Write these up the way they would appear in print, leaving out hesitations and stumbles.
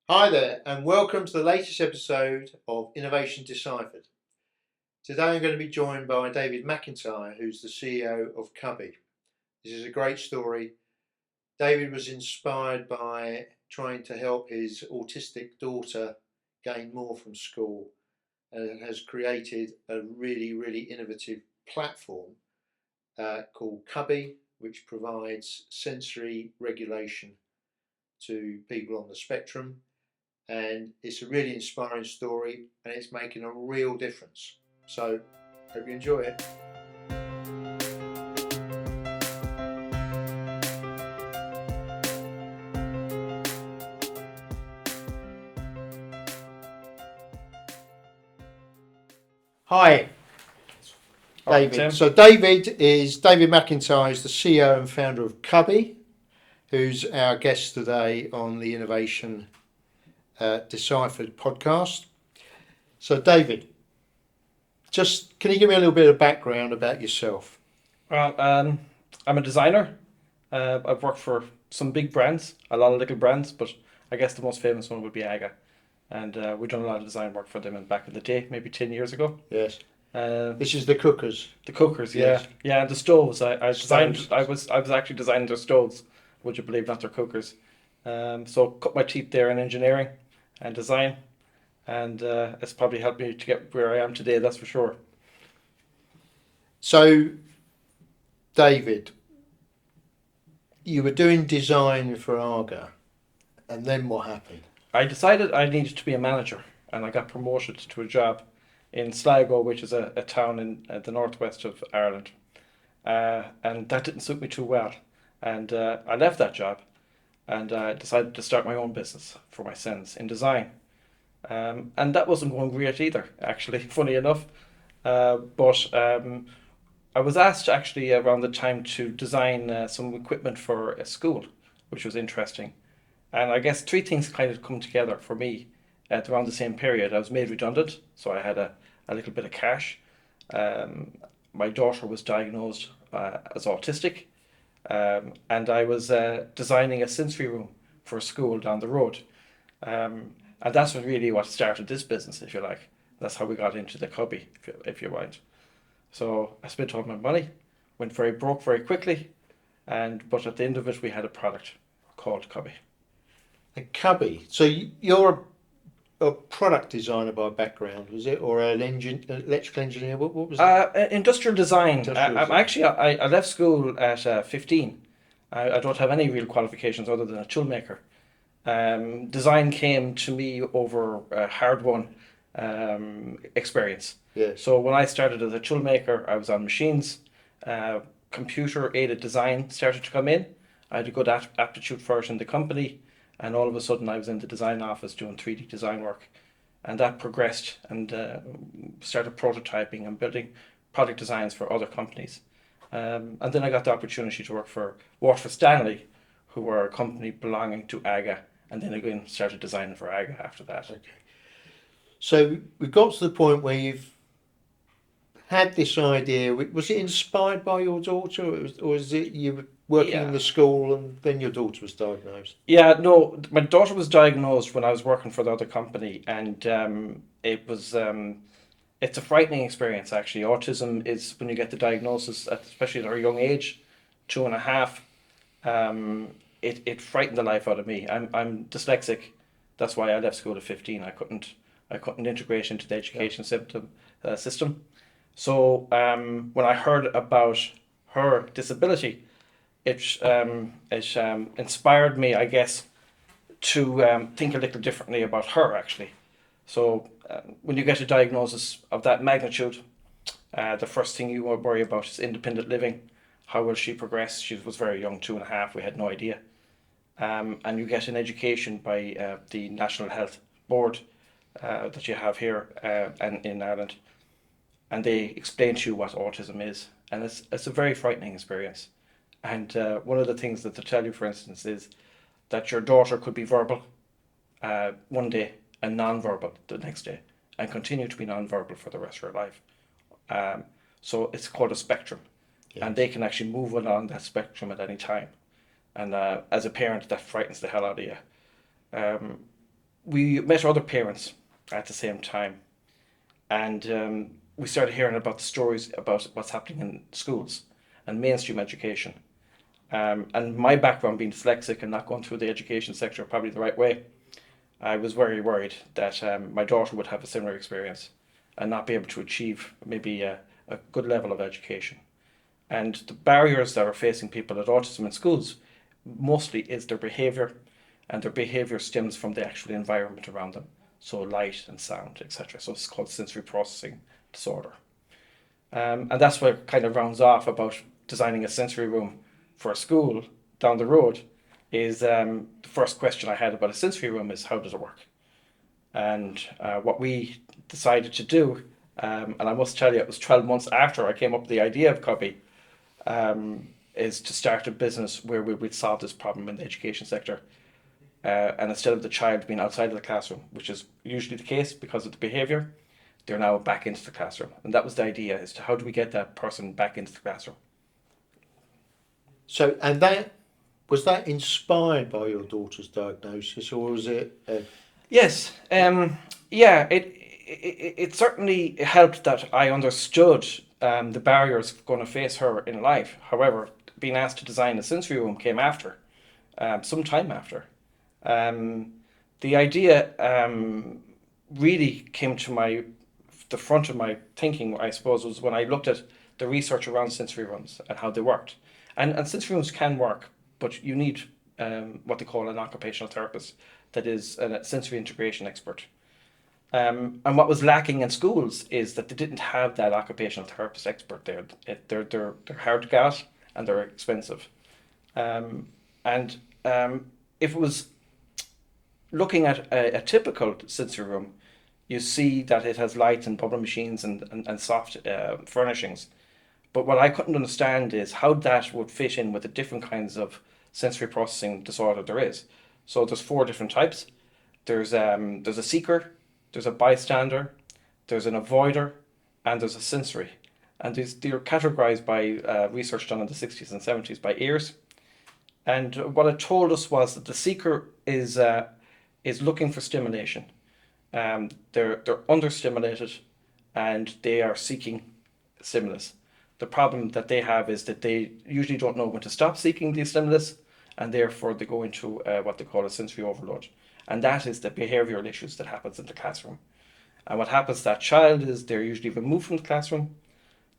Hi there, and welcome to the latest episode of Innovation Deciphered. Today I'm going to be joined by David McIntyre, who's the CEO of Cubbie. This is a great story. David was inspired by trying to help his autistic daughter gain more from school and has created a really innovative platform called Cubbie, which provides sensory regulation to people on the spectrum, and it's a really inspiring story and it's making a real difference. So, hope you enjoy it. Hi, David. Tim. So, David McIntyre is the CEO and founder of Cubbie, who's our guest today on the Innovation Deciphered podcast. So, David, just can you give me a little bit of background about yourself? Well, I'm a designer. I've worked for some big brands, a lot of little brands, but I guess the most famous one would be AGA. And we've done a lot of design work for them back in the day, maybe 10 years ago. Yes. Uh, This is the cookers. the cookers, yeah. Yes. Yeah, and the stoves. I designed, Stoves. I was actually designing their stoves, would you believe, not their cookers. So cut my teeth there in engineering and design, and it's probably helped me to get where I am today, that's for sure. So, David, you were doing design for Arga, and then what happened? I decided I needed to be a manager, and I got promoted to a job in Sligo, which is a town in the northwest of Ireland. And that didn't suit me too well. And I left that job and decided to start my own business for my sins in design. And that wasn't going great either, actually, funny enough. But I was asked actually around the time to design some equipment for a school, which was interesting. And I guess three things kind of come together for me at around the same period. I was made redundant, so I had a little bit of cash. Um, my daughter was diagnosed as autistic, and I was designing a sensory room for a school down the road. And that's really what started this business, if you like. That's how we got into the Cubbie, if you mind. So I spent all my money, went very broke very quickly, but at the end of it, we had a product called Cubbie. And Cubbie. So you're a product designer by background, was it, or an electrical engineer? What was it? Industrial design. Industrial I'm design. actually I left school at 15. I don't have any real qualifications other than a toolmaker. Design came to me over a hard-won experience. Yes. So when I started as a toolmaker, I was on machines. Uh, Computer-aided design started to come in. I had a good aptitude for it in the company, and all of a sudden I was in the design office doing 3D design work, and that progressed and started prototyping and building product designs for other companies. And then I got the opportunity to work for Water Stanley, who were a company belonging to AGA, and then again started designing for AGA after that. Okay. So we've got to the point where you've had this idea. Was it inspired by your daughter, or was it you were working in Yeah. the school and then your daughter was diagnosed? Yeah, no, my daughter was diagnosed when I was working for the other company, and it's a frightening experience actually. Autism is when you get the diagnosis, especially at a young age, 2.5. It frightened the life out of me. I'm dyslexic. That's why I left school at 15. I couldn't integrate into the Yeah. education system. So when I heard about her disability, it inspired me, I guess, to think a little differently about her actually. So when you get a diagnosis of that magnitude, the first thing you worry about is independent living. How will she progress? She was very young, 2.5. We had no idea. And you get an education by the National Health Board that you have here and in Ireland, and they explain to you what autism is, and it's a very frightening experience. And one of the things that they tell you, for instance, is that your daughter could be verbal one day and non-verbal the next day, and continue to be non-verbal for the rest of her life. Um, so it's called a spectrum, and Yes. they can actually move along that spectrum at any time. And as a parent, that frightens the hell out of you. Um, we met other parents at the same time, and we started hearing about the stories about what's happening in schools and mainstream education. And my background being dyslexic and not going through the education sector probably the right way, I was very worried that my daughter would have a similar experience and not be able to achieve maybe a good level of education. And the barriers that are facing people with autism in schools mostly is their behaviour, and their behaviour stems from the actual environment around them. So light and sound, etc. So it's called sensory processing disorder. And that's what kind of rounds off about designing a sensory room for a school down the road is the first question I had about a sensory room is how does it work? And what we decided to do, and I must tell you, it was 12 months after I came up with the idea of Cubbie, is to start a business where we would solve this problem in the education sector. And instead of the child being outside of the classroom, which is usually the case because of the behaviour, they're now back into the classroom. And that was the idea, as to how do we get that person back into the classroom. So, and that was that inspired by your daughter's diagnosis, or was it? Yes, yeah, it certainly helped that I understood the barriers going to face her in life. However, being asked to design a sensory room came after, some time after. The idea really came to the front of my thinking, I suppose, was when I looked at the research around sensory rooms and how they worked. And sensory rooms can work, but you need what they call an occupational therapist, that is a sensory integration expert. And what was lacking in schools is that they didn't have that occupational therapist expert there. They're hard to get and they're expensive. And if it was looking at a typical sensory room, you see that it has lights and bubble machines and soft furnishings. But what I couldn't understand is how that would fit in with the different kinds of sensory processing disorder there is. So there's 4 different types. There's a seeker, there's a bystander, there's an avoider, and there's a sensory. And they're categorized by research done in the 60s and 70s by ears. And what it told us was that the seeker is looking for stimulation. They're understimulated, and they are seeking stimulus. The problem that they have is that they usually don't know when to stop seeking the stimulus, and therefore they go into what they call a sensory overload. And that is the behavioural issues that happens in the classroom. And what happens to that child is they're usually removed from the classroom,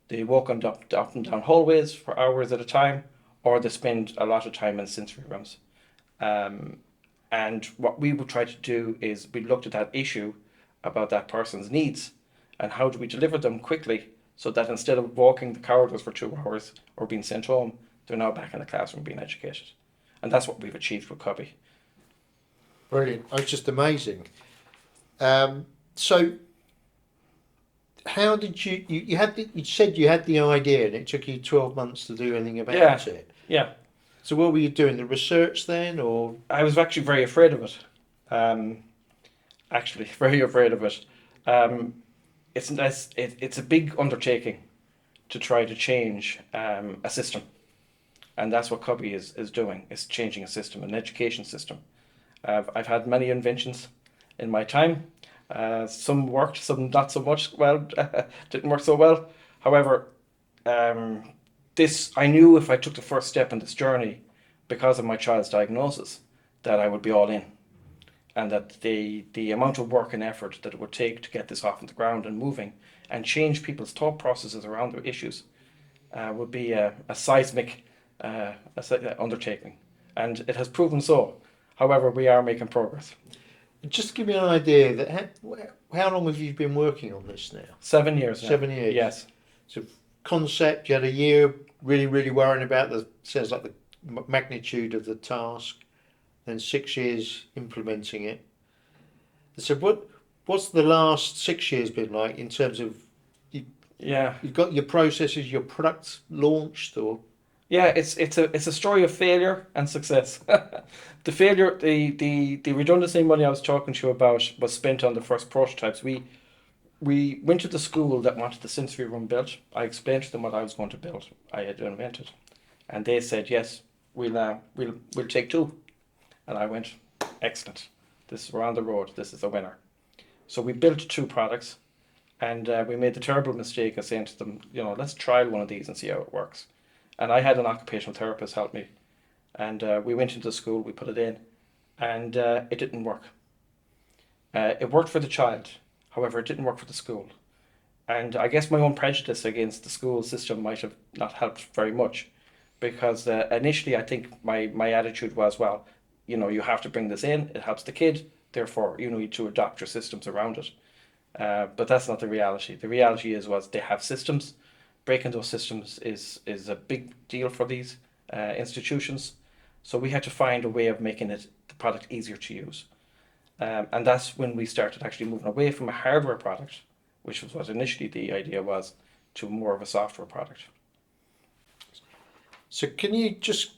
they walk up and down hallways for hours at a time, or they spend a lot of time in sensory rooms. And what we would try to do is we looked at that issue about that person's needs and how do we deliver them quickly so that instead of walking the corridors for 2 hours or being sent home, they're now back in the classroom being educated. And that's what we've achieved with Cubbie. Brilliant. It's just amazing. So how did you said you had the idea and it took you 12 months to do anything about it? Yeah. So what were you doing, the research then, or? I was actually very afraid of it. Actually, very afraid of it. It's a big undertaking to try to change a system. And that's what Cubbie is doing, is changing a system, an education system. I've had many inventions in my time. Some worked, some not so much well, didn't work so well. However, I knew if I took the first step in this journey, because of my child's diagnosis, that I would be all in. And that the amount of work and effort that it would take to get this off on the ground and moving and change people's thought processes around their issues would be a seismic undertaking. And it has proven so. However, we are making progress. Just to give me an idea, that how long have you been working on this now? 7 years now. 7 years? Yes. So concept, you had a year really worrying about sounds like the magnitude of the task, then 6 years implementing it. So what's the last 6 years been like in terms of you've got your processes, your products launched, or? Yeah, it's a story of failure and success. The failure, the redundancy money I was talking to you about was spent on the first prototypes. We went to the school that wanted the sensory room built. I explained to them what I was going to build. I had invented, and they said yes, we'll take 2, and I went, excellent. This we're on the road. This is a winner. So we built 2 products, and we made the terrible mistake of saying to them, let's trial one of these and see how it works. And I had an occupational therapist help me, and we went into the school, we put it in, and it didn't work. It worked for the child, however, it didn't work for the school. And I guess my own prejudice against the school system might have not helped very much, because initially I think my attitude was, well, you have to bring this in, it helps the kid, therefore you need to adopt your systems around it. But that's not the reality. The reality was they have systems. Breaking those systems is a big deal for these institutions. So we had to find a way of making the product easier to use. And that's when we started actually moving away from a hardware product, which was what initially the idea was, to more of a software product. So can you just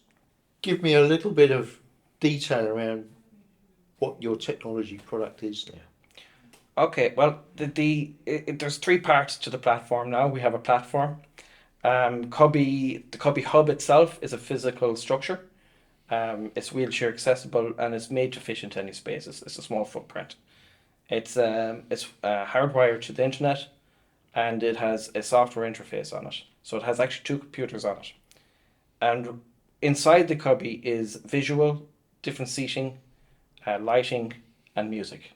give me a little bit of detail around what your technology product is now? Okay, well, there's 3 parts to the platform now. We have a platform. The Cubbie hub itself is a physical structure. It's wheelchair accessible and it's made to fit into any spaces. It's a small footprint. It's hardwired to the internet, and it has a software interface on it. So it has actually 2 computers on it. And inside the Cubbie is visual, different seating, lighting, and music.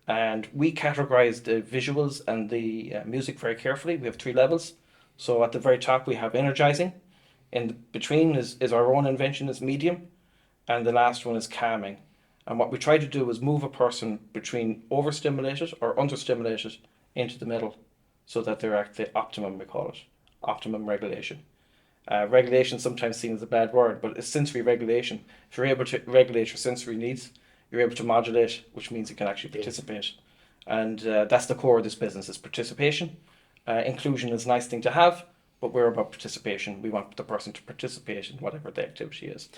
And we categorize the visuals and the music very carefully. We have 3 levels. So at the very top we have energizing. In between is our own invention, is medium, and the last one is calming. And what we try to do is move a person between overstimulated or understimulated into the middle, so that they're at the optimum, we call it, optimum regulation. Regulation sometimes seen as a bad word, but it's sensory regulation. If you're able to regulate your sensory needs, you're able to modulate, which means you can actually participate. And that's the core of this business, is participation. Inclusion is a nice thing to have, but we're about participation. We want the person to participate in whatever the activity is.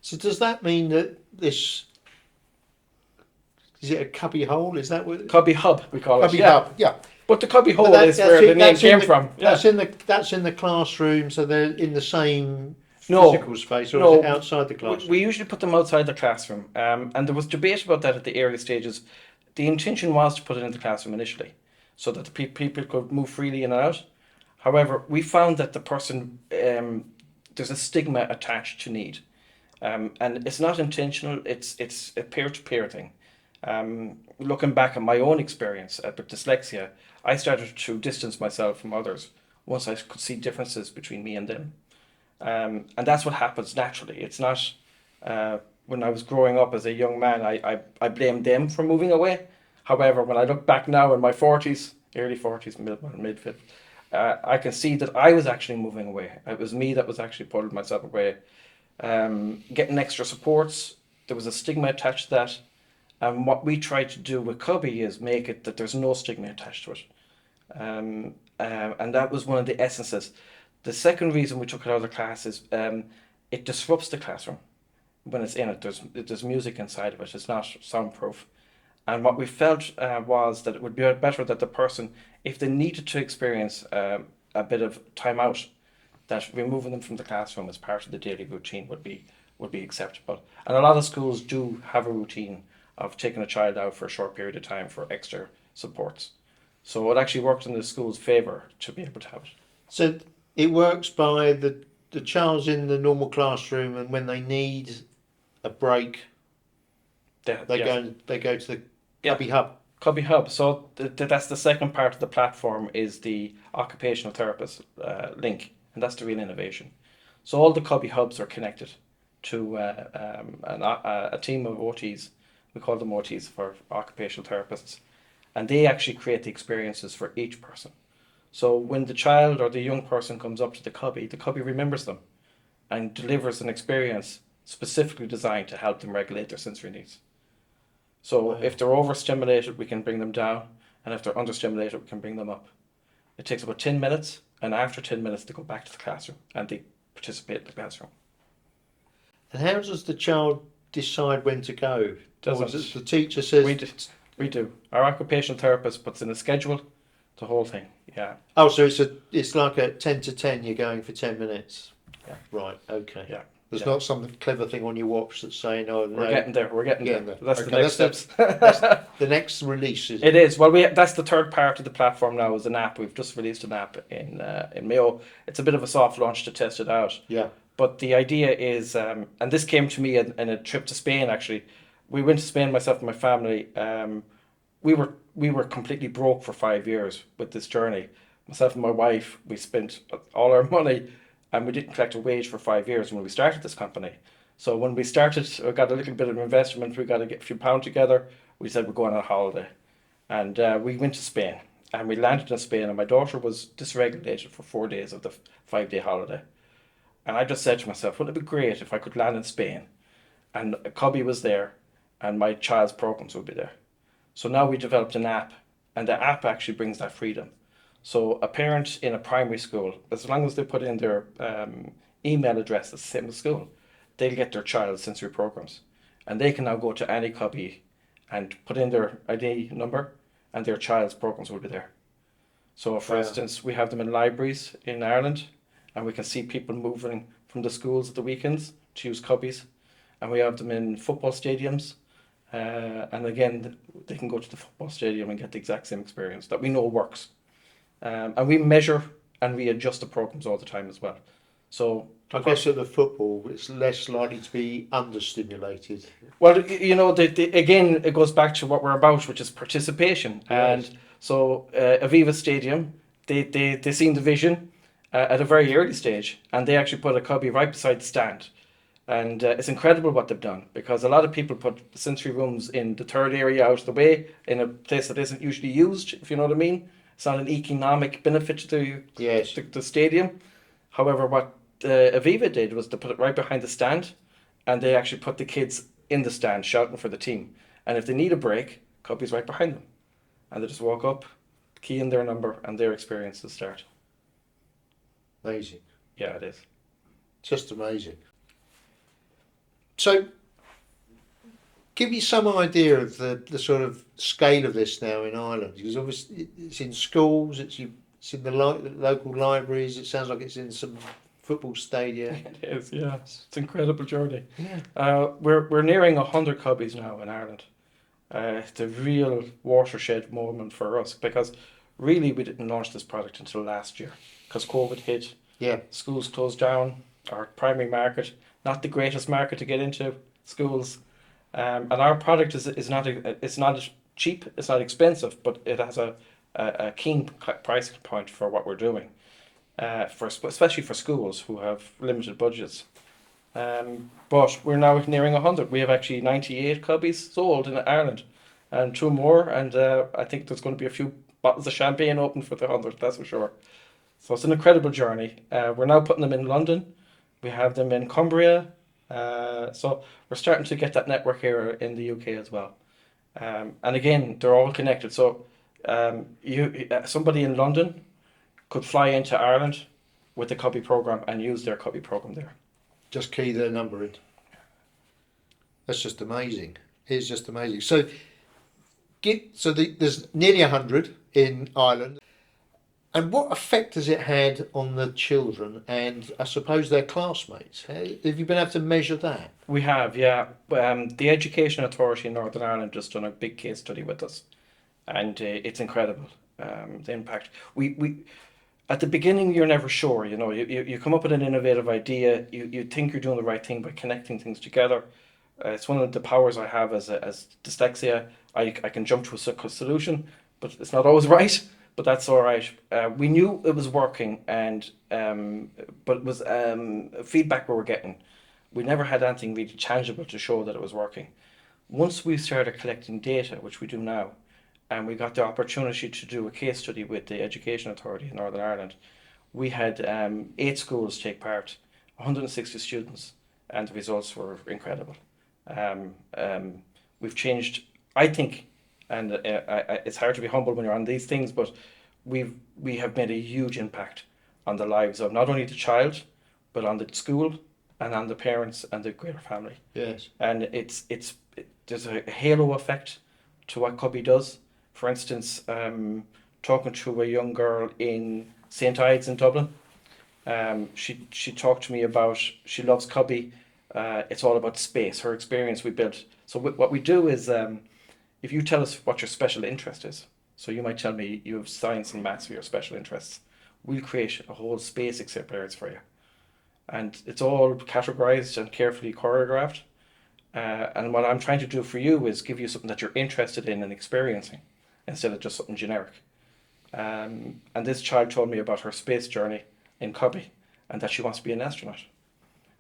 So does that mean that this, is it a cubby hole? Is that what? Cubbie hub, we call Cubby it. Yeah. hub, yeah. But the Cubbie hole But is where the name came from. Yeah. That's in the classroom, so they're in the same No. physical space, or No. is it outside the classroom? We usually put them outside the classroom, and there was debate about that at the early stages. The intention was to put it in the classroom initially, so that the people could move freely in and out. However, we found that the person, there's a stigma attached to need, and it's not intentional. It's a peer-to-peer thing. Looking back at my own experience with dyslexia, I started to distance myself from others once I could see differences between me and them. And that's what happens naturally. It's not, when I was growing up as a young man, I blamed them for moving away. However, when I look back now in my 40s, early 40s, mid-50s, I can see that I was actually moving away. It was me that was actually pulling myself away. Getting extra supports, there was a stigma attached to that. And what we try to do with Cubbie is make it that there's no stigma attached to it. And that was one of the essences. The second reason we took it out of the class is it disrupts the classroom when it's in it. There's music inside of it. It's not soundproof. And what we felt was that it would be better that the person, if they needed to experience a bit of time out, that removing them from the classroom as part of the daily routine would be acceptable. And a lot of schools do have a routine of taking a child out for a short period of time for extra supports. So it actually worked in the school's favour to be able to have it. So it works by the child's in the normal classroom, and when they need a break, they go to the Cubbie hub. Cubbie hub. So that's the second part of the platform, is the occupational therapist link, and that's the real innovation. So all the Cubbie hubs are connected to a team of OTs. We call them OTs, for occupational therapists, and they actually create the experiences for each person. So when the child or the young person comes up to the Cubbie remembers them and delivers an experience specifically designed to help them regulate their sensory needs. So if they're overstimulated, we can bring them down, and if they're understimulated, we can bring them up. It takes about 10 minutes, and after 10 minutes they go back to the classroom and they participate in the classroom. And how does the child decide when to go? Doesn't. The teacher says... We do. Our occupational therapist puts in a schedule, the whole thing. Yeah. Oh, so it's like a 10 to 10, you're going for 10 minutes. Yeah. Right, okay. Yeah. There's Yeah. not some clever thing on your watch that's saying, "Oh, We're no, getting there. We're getting getting there. there." That's the Okay, next steps. that's the next release, is It it? is. Well, that's the third part of the platform now is an app. We've just released an app in Mayo. It's a bit of a soft launch to test it out. Yeah, But the idea is, and this came to me in a trip to Spain. Actually, we went to Spain, myself and my family. We were completely broke for 5 years with this journey. Myself and my wife, we spent all our money, and we didn't collect a wage for 5 years when we started this company. So when we started, we got a little bit of investment. We got to get a few pounds together. We said we're going on a holiday, and we went to Spain. And we landed in Spain, and my daughter was dysregulated for 4 days of the 5 day holiday. And I just said to myself, wouldn't it be great if I could land in Spain and Cubbie was there and my child's programs would be there? So now we developed an app, and the app actually brings that freedom. So a parent in a primary school, as long as they put in their email address, the same as school, they'll get their child's sensory programs. And they can now go to any Cubbie and put in their ID number, and their child's programs will be there. So, for Wow. instance, we have them in libraries in Ireland, and we can see people moving from the schools at the weekends to use Cubbies. And we have them in football stadiums. And again, they can go to the football stadium and get the exact same experience that we know works. And we measure and we adjust the programs all the time as well. So, I guess at the football, it's less likely to be understimulated. well, again, it goes back to what we're about, which is participation. Yes. And so, Aviva Stadium, they seen the vision at a very early stage, and they actually put a Cubbie right beside the stand. And it's incredible what they've done, because a lot of people put sensory rooms in the third area out of the way in a place that isn't usually used, if you know what I mean. It's not an economic benefit to Yes. the stadium. However, what Aviva did was to put it right behind the stand, and they actually put the kids in the stand shouting for the team. And if they need a break, Cubbie's right behind them. And they just walk up, key in their number, and their experience will start. Amazing. Yeah, it is. Just amazing. So, give me some idea of the sort of scale of this now in Ireland, because obviously it's in schools, it's in the local libraries. It sounds like it's in some football stadia. It is, yeah. It's an incredible journey. Yeah. We're nearing 100 Cubbies now in Ireland. It's a real watershed moment for us, because really we didn't launch this product until last year, because COVID hit, Yeah. schools closed down, our primary market, not the greatest market to get into, schools. And our product is not it's not cheap, it's not expensive, but it has a keen price point for what we're doing, especially for schools who have limited budgets. But we're now nearing 100. We have actually 98 Cubbies sold in Ireland, and two more. And I think there's going to be a few bottles of champagne open for the 100. That's for sure. So it's an incredible journey. We're now putting them in London. We have them in Cumbria. So we're starting to get that network here in the UK as well. And again, they're all connected. So somebody in London could fly into Ireland with the Cubbie program and use their Cubbie program there. Just key their number in. That's just amazing. It's just amazing. So, there's nearly 100 in Ireland. And what effect has it had on the children and I suppose their classmates? Have you been able to measure that? We have, yeah. The Education Authority in Northern Ireland just done a big case study with us, and it's incredible, the impact. We at the beginning you're never sure, you come up with an innovative idea, you think you're doing the right thing by connecting things together. It's one of the powers I have as dyslexia. I can jump to a solution, but it's not always right. But that's all right. We knew it was working, but it was feedback we were getting. We never had anything really tangible to show that it was working. Once we started collecting data, which we do now, and we got the opportunity to do a case study with the Education Authority in Northern Ireland, we had 8 schools take part, 160 students, and the results were incredible. We've changed, I think, and it's hard to be humble when you're on these things, but we have made a huge impact on the lives of not only the child, but on the school and on the parents and the greater family. Yes. And there's a halo effect to what Cubbie does. For instance, talking to a young girl in St. Ides in Dublin, She talked to me about, she loves Cubbie. It's all about space, her experience we built. So what we do is, if you tell us what your special interest is, so you might tell me you have science and maths for your special interests, we'll create a whole space experience for you. And it's all categorized and carefully choreographed. And what I'm trying to do for you is give you something that you're interested in and experiencing instead of just something generic. And this child told me about her space journey in Cubbie and that she wants to be an astronaut.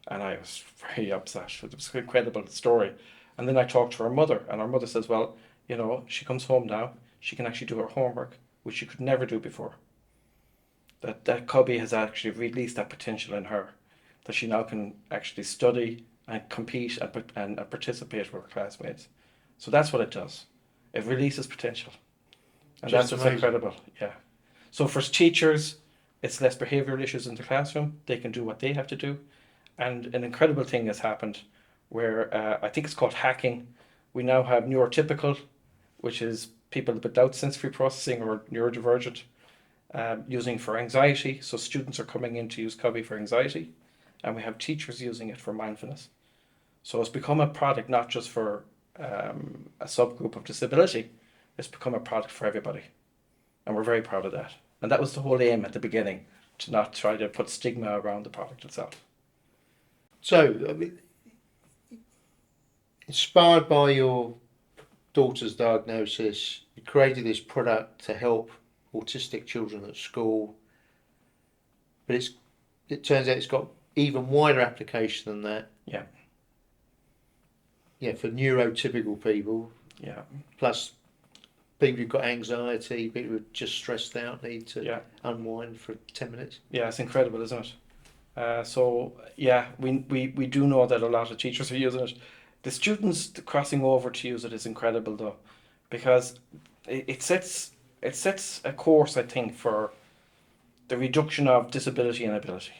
And I was very upset. It was an incredible story. And then I talked to her mother, and her mother says, well, you know, she comes home now, she can actually do her homework, which she could never do before. That Cubbie has actually released that potential in her, that she now can actually study and compete and participate with her classmates. So that's what it does. It releases potential. And Just that's what's amazing. incredible. Yeah. So for teachers, it's less behavioural issues in the classroom. They can do what they have to do. And an incredible thing has happened where I think it's called hacking. We now have neurotypical, which is people without sensory processing or neurodivergent, using for anxiety. So students are coming in to use Cubbie for anxiety, and we have teachers using it for mindfulness. So it's become a product not just for a subgroup of disability, it's become a product for everybody. And we're very proud of that. And that was the whole aim at the beginning, to not try to put stigma around the product itself. So, I mean, inspired by your daughter's diagnosis, you created this product to help autistic children at school, but it turns out it's got even wider application than that. Yeah. Yeah, for neurotypical people, Yeah. plus people who've got anxiety, people who are just stressed out, need to Yeah. unwind for 10 minutes. Yeah, it's incredible, isn't it? So yeah, we do know that a lot of teachers are using it. The students crossing over to use it is incredible though, because it sets a course, I think, for the reduction of disability and ability.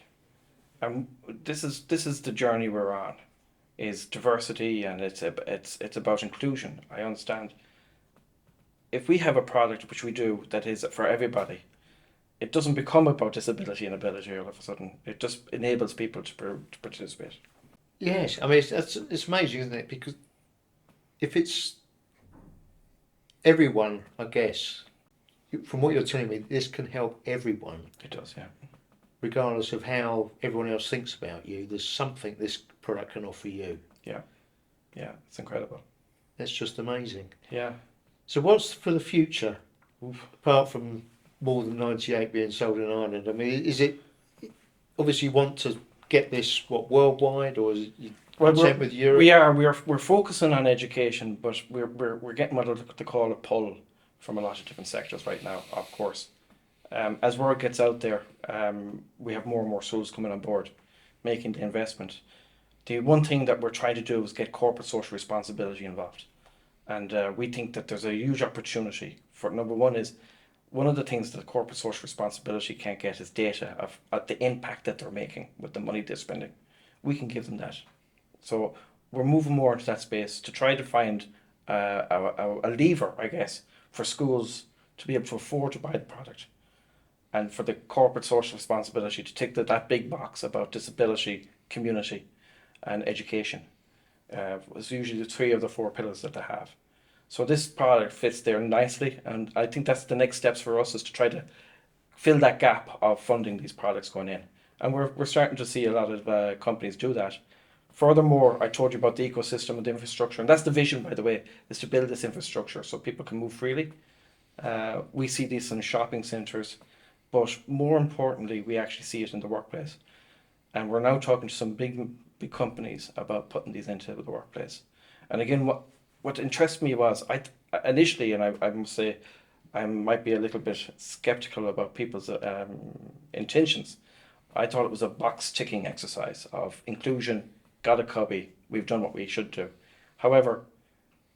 And this is the journey we're on, is diversity, and it's about inclusion. I understand. If we have a product, which we do, that is for everybody, it doesn't become about disability and ability all of a sudden. It just enables people to participate. Yes, I mean, it's amazing, isn't it? Because if it's everyone, I guess, from what you're telling me, this can help everyone, It does, yeah. regardless of how everyone else thinks about you. There's something this product can offer you. Yeah, it's incredible. That's just amazing. Yeah. So, what's for the future, Oof. apart from more than 98 being sold in Ireland? I mean, is it obviously you want to get this worldwide, or is it you Well, content with Europe? we're focusing on education, but we're getting what they call a pull from a lot of different sectors right now, of course. As word gets out there, we have more and more schools coming on board, making the investment. The one thing that we're trying to do is get corporate social responsibility involved. And we think that there's a huge opportunity for, number one is, one of the things that corporate social responsibility can't get is data of the impact that they're making with the money they're spending. We can give them that. So we're moving more into that space to try to find a lever, I guess, for schools to be able to afford to buy the product, and for the corporate social responsibility to tick that big box about disability, community, and education. It's usually the three of the four pillars that they have. So this product fits there nicely, and I think that's the next steps for us, is to try to fill that gap of funding these products going in. And we're starting to see a lot of companies do that. Furthermore, I told you about the ecosystem and the infrastructure, and that's the vision, by the way, is to build this infrastructure so people can move freely. We see this in shopping centres, but more importantly, we actually see it in the workplace. And we're now talking to some big companies about putting these into the workplace. And again, what interests me was, initially, and I must say, I might be a little bit skeptical about people's intentions. I thought it was a box ticking exercise of inclusion, got a Cubbie, we've done what we should do. However,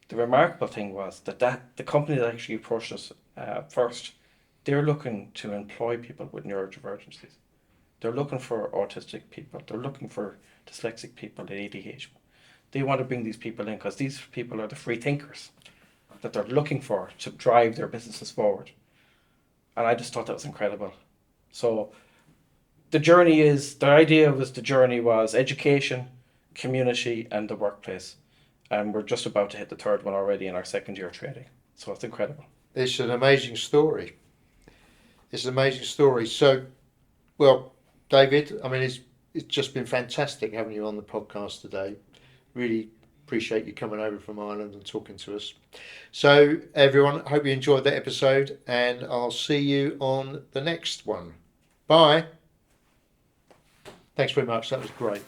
the remarkable thing was that the company that actually approached us first, they're looking to employ people with neurodivergencies. They're looking for autistic people. They're looking for dyslexic people, ADHD. They want to bring these people in because these people are the free thinkers that they're looking for to drive their businesses forward. And I just thought that was incredible. So the idea was the journey was education, community, and the workplace. And we're just about to hit the third one already in our second year training. So it's incredible. It's an amazing story. It's an amazing story. So, well, David, I mean, it's just been fantastic having you on the podcast today. Really appreciate you coming over from Ireland and talking to us. So, everyone, hope you enjoyed that episode, and I'll see you on the next one. Bye. Thanks very much. That was great.